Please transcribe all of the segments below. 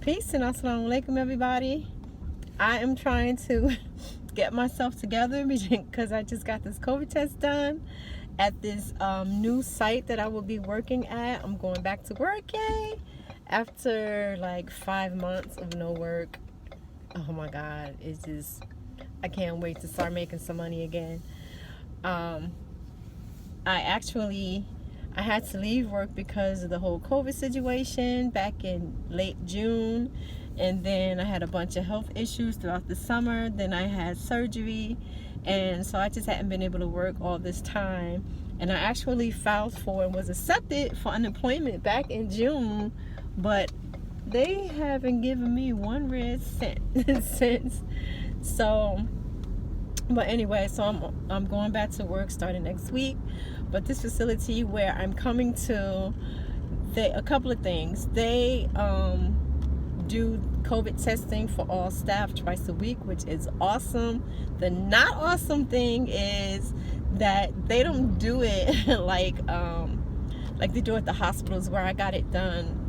Peace and assalamu alaikum, everybody. I am trying to get myself together because I just got this COVID test done at this new site that I will be working at. I'm going back to work, yay! After like 5 months of no work. Oh my God, it's just, I can't wait to start making some money again. I had to leave work because of the whole COVID situation back in late June, and then I had a bunch of health issues throughout the summer. Then I had surgery, and so I just hadn't been able to work all this time. And I actually filed for and was accepted for unemployment back in June, but they haven't given me one red cent since. So, but anyway, so I'm going back to work starting next week. But this facility where I'm coming to, a couple of things. They do COVID testing for all staff twice a week, which is awesome. The not awesome thing is that they don't do it like they do at the hospitals where I got it done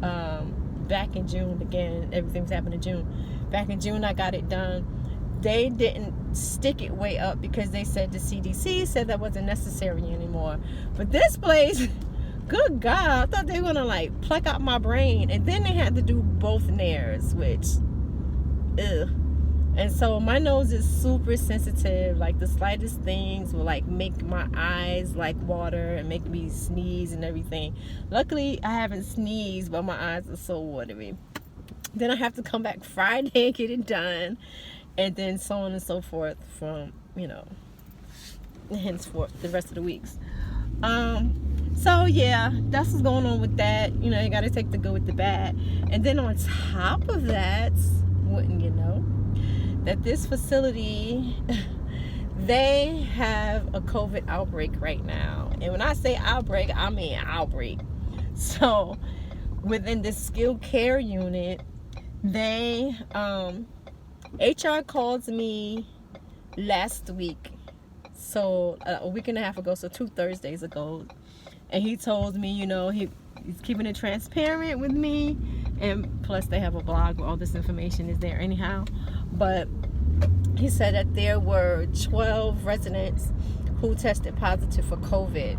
back in June. Again, everything's happened in June. Back in June, I got it done. They didn't stick it way up because they said the CDC said that wasn't necessary anymore. But this place, good God, I thought they were gonna like pluck out my brain, and then they had to do both nares, which, ugh. And so my nose is super sensitive. Like the slightest things will like make my eyes like water and make me sneeze and everything. Luckily, I haven't sneezed, but my eyes are so watery. Then I have to come back Friday and get it done. And then so on and so forth from, henceforth the rest of the weeks. So yeah, that's what's going on with that. You got to take the good with the bad. And then on top of that, wouldn't you know, that this facility, they have a COVID outbreak right now. And when I say outbreak, I mean outbreak. So within this skilled care unit, they, HR called me last week, so a week and a half ago, so 2 Thursdays ago, and he told me, he's keeping it transparent with me, and plus they have a blog where all this information is there anyhow. But he said that there were 12 residents who tested positive for COVID.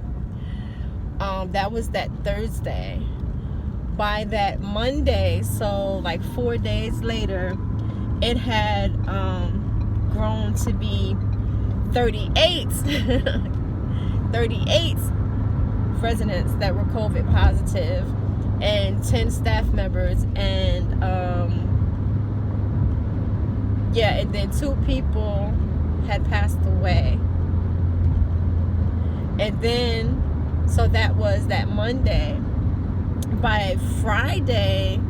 That was that Thursday. By that Monday, so like 4 days later, it had grown to be 38 residents that were COVID positive, and 10 staff members, and and then 2 people had passed away. And then, so that was that Monday. By Friday,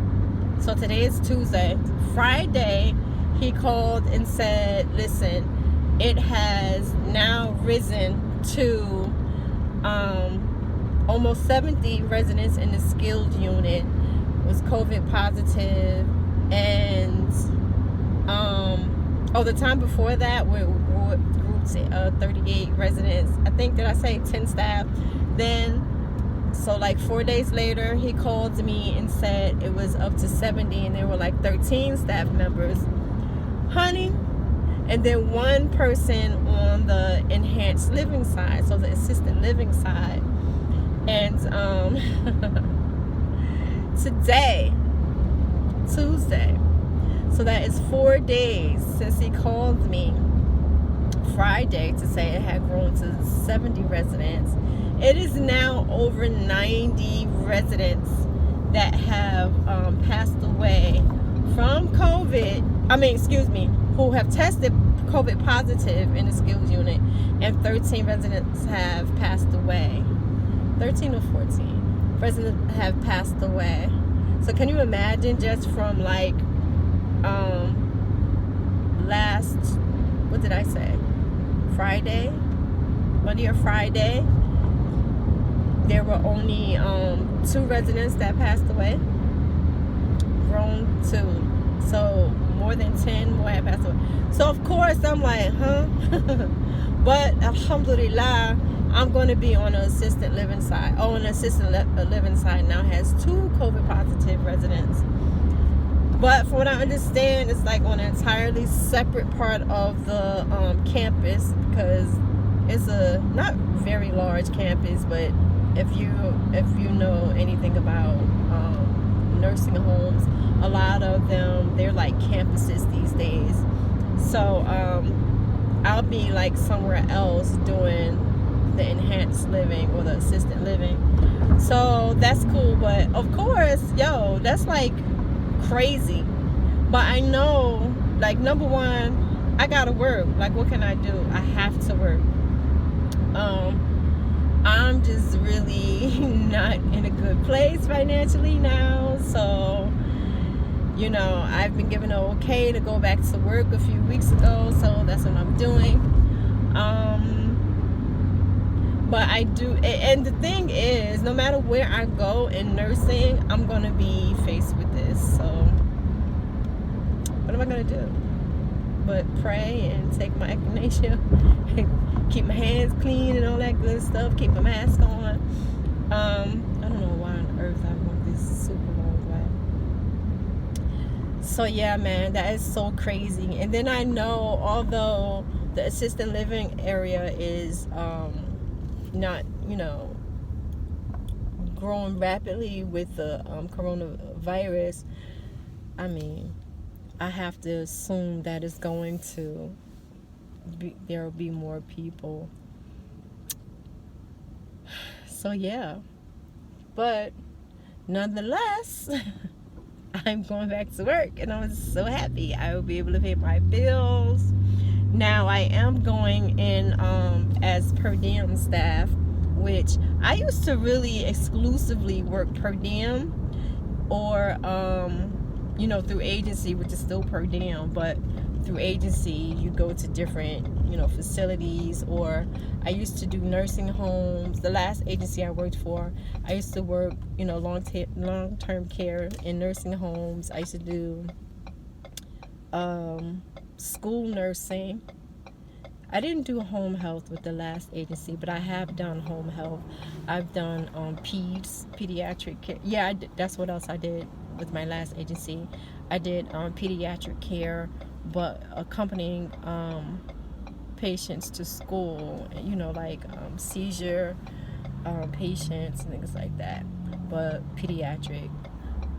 so today is Tuesday, Friday, he called and said, listen, it has now risen to almost 70 residents in the skilled unit was COVID positive. And the time before that, we grouped 38 residents. I think, did I say 10 staff? Then, so like 4 days later, he called me and said it was up to 70, and there were like 13 staff members. Honey. And then 1 person on the enhanced living side, so the assisted living side. And today, Tuesday, so that is 4 days since he called me Friday to say it had grown to 70 residents. It is now over 90 residents that have passed away from COVID. Who have tested COVID positive in the skills unit, and 13 residents have passed away. 13 or 14 residents have passed away. So can you imagine, just from like last, what did I say? Friday? Monday or Friday? There were only 2 residents that passed away. Grown 2. So more than 10 more have passed away. So of course I'm like, huh? But alhamdulillah, I'm going to be on an assisted living side. An assisted living side now has 2 COVID positive residents. But from what I understand, it's like on an entirely separate part of the campus, because it's a not very large campus. But if you know anything about nursing homes, a lot of them, they're like campuses these days. So I'll be like somewhere else doing the enhanced living or the assisted living. So that's cool. But of course, that's like crazy. But I know, like, number one, I gotta work. Like, what can I do? I have to work. I'm just really not in a good place financially now. So, I've been given an okay to go back to work a few weeks ago. So that's what I'm doing. But I do, and the thing is, no matter where I go in nursing, I'm going to be faced with this. So what am I going to do? But pray and take my echinacea, keep my hands clean and all that good stuff, keep a mask on. I don't know why on earth I want this super long black. So yeah, man, that is so crazy. And then I know, although the assisted living area is not, growing rapidly with the coronavirus, I mean, I have to assume that it's going to be, there will be more people. So yeah, but nonetheless, I'm going back to work, and I'm so happy I will be able to pay my bills. Now I am going in as per diem staff, which I used to really exclusively work per diem, or through agency, which is still per diem, but through agency you go to different facilities. Or I used to do nursing homes. The last agency I worked for, I used to work long-term care in nursing homes. I used to do school nursing. I didn't do home health with the last agency, but I have done home health. I've done pediatric care. Yeah, that's what else I did with my last agency. I did pediatric care, but accompanying patients to school, like seizure patients and things like that, but pediatric.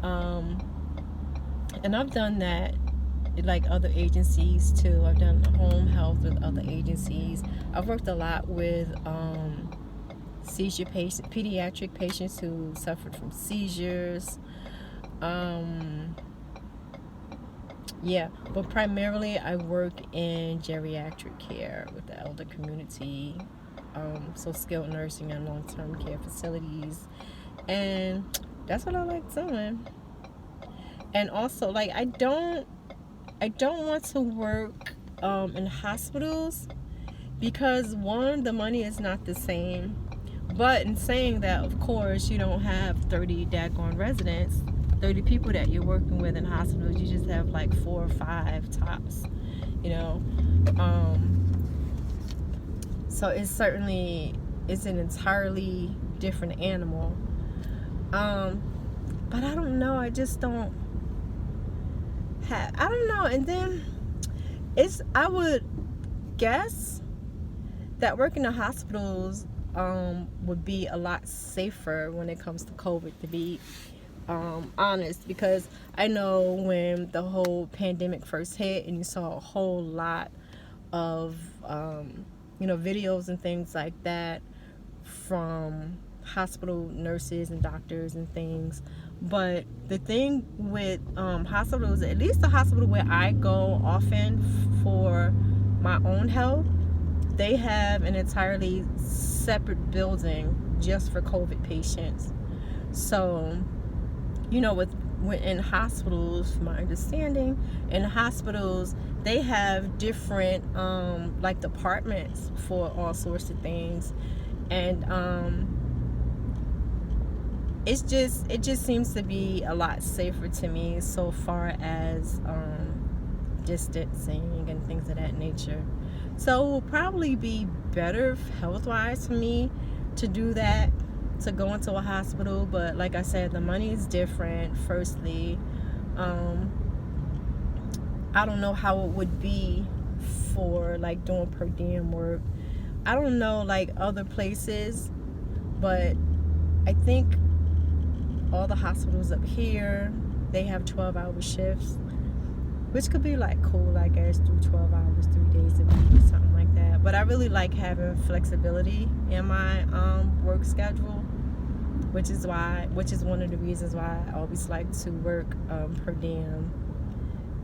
And I've done that like other agencies too. I've done home health with other agencies. I've worked a lot with seizure patients, pediatric patients who suffered from seizures. Yeah, but primarily I work in geriatric care with the elder community, so skilled nursing and long-term care facilities, and that's what I like doing. And also, like, I don't want to work in hospitals, because one, the money is not the same. But in saying that, of course, you don't have 30 daggone residents, 30 people that you're working with in hospitals. You just have like 4 or 5 tops, so it's an entirely different animal. But I don't know, I just don't have, I don't know. And then I would guess that working in hospitals would be a lot safer when it comes to COVID, to be honest, because I know when the whole pandemic first hit and you saw a whole lot of videos and things like that from hospital nurses and doctors and things. But the thing with hospitals, at least the hospital where I go often for my own health, they have an entirely separate building just for COVID patients. So, in hospitals, from my understanding, in hospitals, they have different like departments for all sorts of things. And it just seems to be a lot safer to me, so far as distancing and things of that nature. So it will probably be better health-wise for me to do that, to go into a hospital. But like I said, the money is different, firstly. I don't know how it would be for like doing per diem work. I don't know like other places, but I think all the hospitals up here, they have 12-hour shifts, which could be like cool, I guess, do 12 hours 3 days a week or something like that. But I really like having flexibility in my work schedule, which is one of the reasons why I always like to work per diem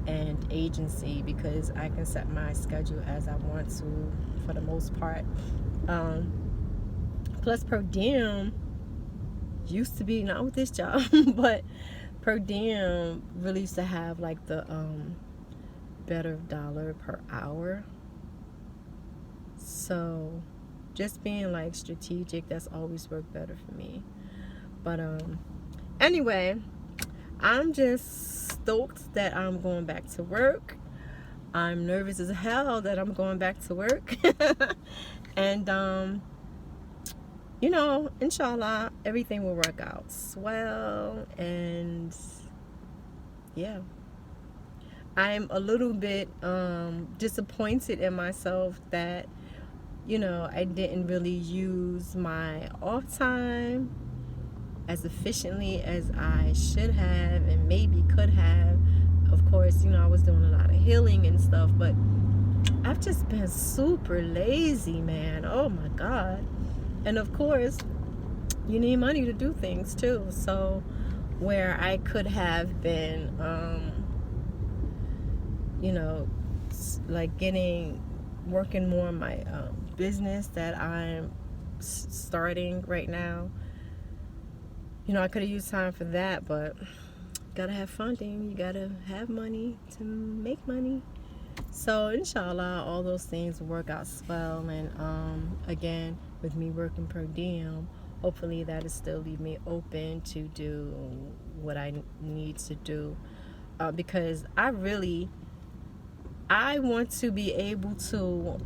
and agency, because I can set my schedule as I want to for the most part. Plus per diem used to be, not with this job, but per diem really used to have like the better dollar per hour. So just being like strategic, that's always worked better for me. But anyway, I'm just stoked that I'm going back to work. I'm nervous as hell that I'm going back to work. And you know, inshallah, everything will work out swell. And yeah, I'm a little bit disappointed in myself that, you know, I didn't really use my off time as efficiently as I should have and maybe could have. Of course, you know, I was doing a lot of healing and stuff, but I've just been super lazy, man. Oh my God. And of course, you need money to do things too. So where I could have been, you know, like working more on my business that I'm starting right now. You know, I could have used time for that, but gotta have funding. You gotta have money to make money. So inshallah, all those things will work out swell. And again, with me working per diem, hopefully that'll still leave me open to do what I need to do, because I want to be able to,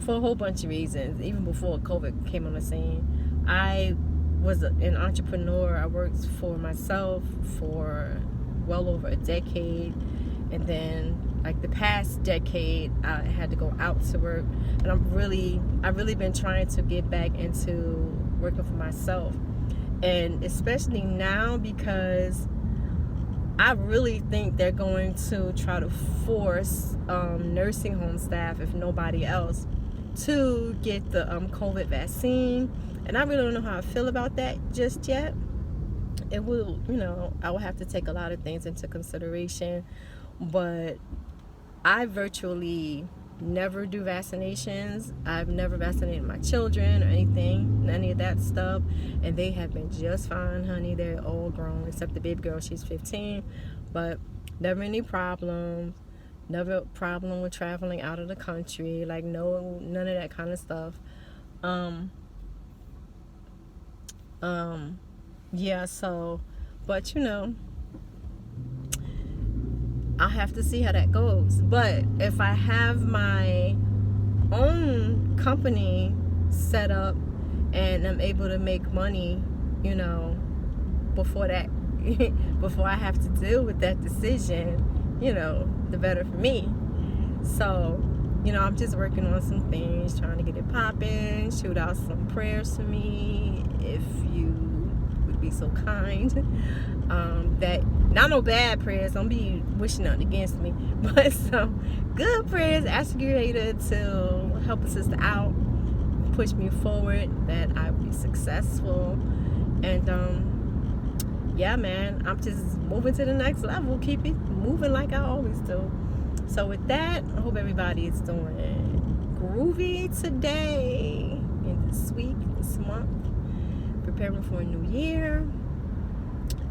for a whole bunch of reasons. Even before COVID came on the scene, I was an entrepreneur. I worked for myself for well over a decade, and then like the past decade I had to go out to work, and I've really been trying to get back into working for myself, and especially now because I really think they're going to try to force nursing home staff, if nobody else, to get the COVID vaccine. And I really don't know how I feel about that just yet. It will, you know, I will have to take a lot of things into consideration. But I virtually never do vaccinations. I've never vaccinated my children or anything, any of that stuff. And they have been just fine, honey. They're all grown, except the baby girl, she's 15. But never any problems. Never problem with traveling out of the country. Like, no, none of that kind of stuff. Yeah, so, but you know, I'll have to see how that goes. But if I have my own company set up and I'm able to make money, you know, before I have to deal with that decision, you know, the better for me. So, you know, I'm just working on some things, trying to get it popping. Shoot out some prayers for me, if you would be so kind. That, not no bad prayers, don't be wishing nothing against me, but some good prayers, ask the Creator to help a sister out, push me forward, that I would be successful. And yeah, man, I'm just moving to the next level, keep it moving like I always do. So with that, I hope everybody is doing groovy today, in this week, this month, preparing for a new year.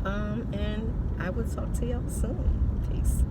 And I will talk to y'all soon. Peace.